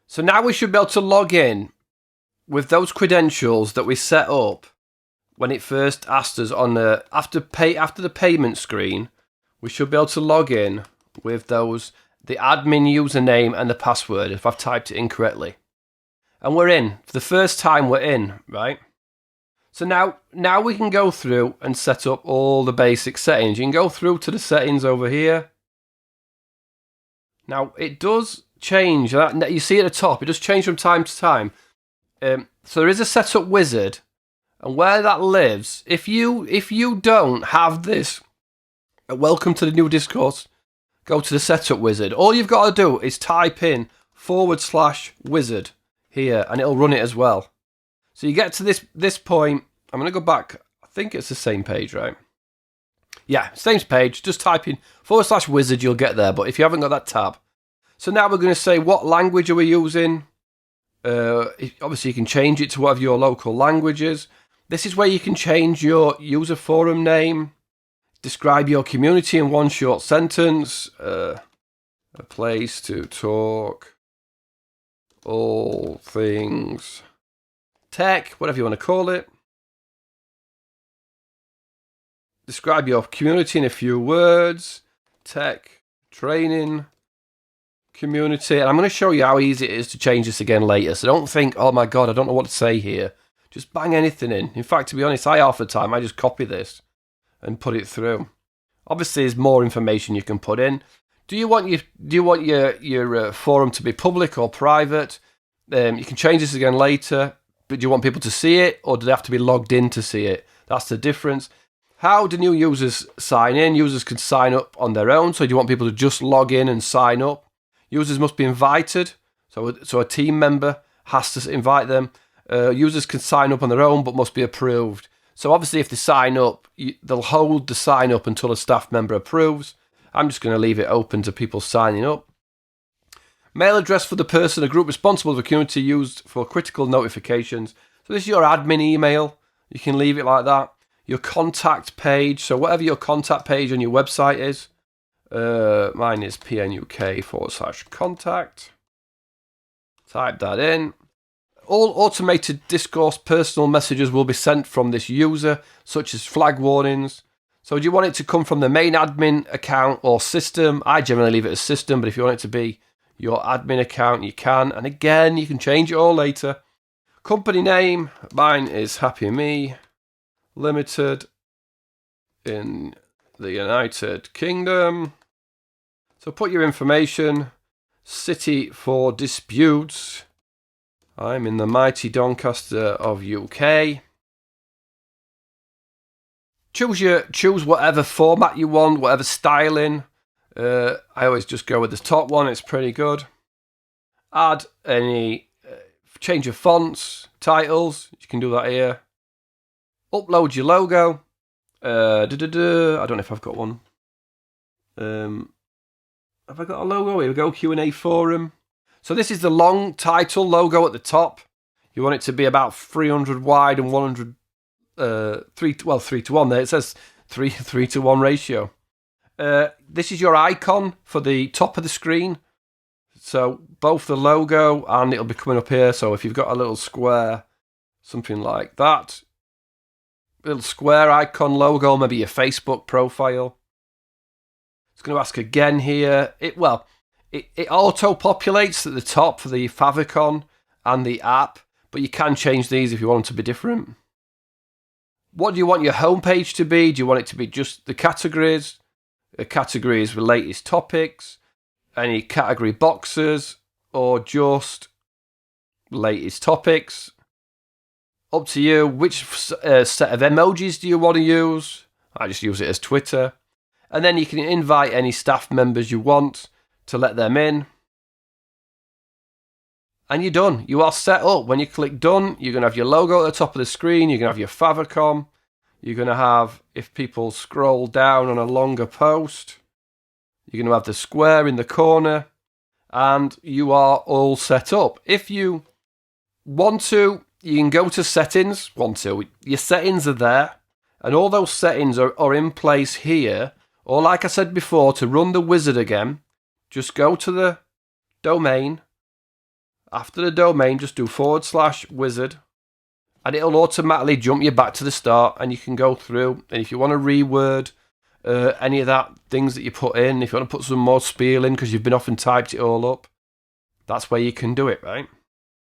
So now we should be able to log in with those credentials that we set up when it first asked us on the after the payment screen. We should be able to log in with those, the admin username and the password if I've typed it incorrectly. And we're in. For the first time we're in, right? So now we can go through and set up all the basic settings. You can go through to the settings over here. Now it does change. You see at the top, it does change from time to time. So there is a setup wizard, and where that lives, if you don't have this, welcome to the new Discourse, go to the setup wizard. All you've got to do is type in /wizard here, and it'll run it as well. So you get to this point. I'm going to go back. I think it's the same page, right? Yeah, same page. Just type in /wizard, you'll get there. But if you haven't got that tab. So now we're going to say what language are we using. Obviously, you can change it to whatever your local language is. This is where you can change your user forum name. Describe your community in one short sentence. A place to talk all things tech, whatever you want to call it. Describe your community in a few words. Tech, training, community. And I'm going to show you how easy it is to change this again later. So don't think, oh my God, I don't know what to say here. Just bang anything in. In fact, to be honest, half the time I just copy this and put it through. Obviously, there's more information you can put in. Do you want your forum to be public or private? You can change this again later. But do you want people to see it, or do they have to be logged in to see it? That's the difference. How do new users sign in? Users can sign up on their own. So do you want people to just log in and sign up? Users must be invited. So a team member has to invite them. Users can sign up on their own, but must be approved. So obviously, if they sign up, they'll hold the sign up until a staff member approves. I'm just going to leave it open to people signing up. Mail address for the person or group responsible for the community used for critical notifications. So this is your admin email. You can leave it like that. Your contact page. So whatever your contact page on your website is. Mine is pnuk/contact. Type that in. All automated Discourse personal messages will be sent from this user, such as flag warnings. So do you want it to come from the main admin account or system? I generally leave it as system, but if you want it to be your admin account, you can. And again, you can change it all later. Company name, mine is Happy Me Limited in the United Kingdom. So put your information. City for disputes. I'm in the mighty Doncaster of UK. Choose whatever format you want, whatever styling. I always just go with the top one. It's pretty good. Add any change of fonts, titles. You can do that here. Upload your logo. I don't know if I've got one. Have I got a logo? Here we go. Q&A forum. So this is the long title logo at the top. You want it to be about 300 wide and 100, 3 to 1 there. It says 3 to 1 ratio. This is your icon for the top of the screen. So both the logo and it'll be coming up here. So if you've got a little square, something like that. Little square icon logo, maybe your Facebook profile. It's going to ask again here. It auto-populates at the top for the favicon and the app, but you can change these if you want them to be different. What do you want your homepage to be? Do you want it to be just the categories? The categories with latest topics, any category boxes, or just latest topics? Up to you. Which set of emojis do you want to use? I just use it as Twitter. And then you can invite any staff members you want to let them in. And you're done. You are set up. When you click done, you're going to have your logo at the top of the screen. You're going to have your favicon. You're going to have, if people scroll down on a longer post, you're going to have the square in the corner. And you are all set up. If you want to, you can go to settings. Your settings are there. And all those settings are in place here. Or like I said before, to run the wizard again, just go to the domain After the domain, just do /wizard, and it'll automatically jump you back to the start, and you can go through. And if you want to reword any of that things that you put in, if you want to put some more spiel in because you've been off and typed it all up, that's where you can do it, right?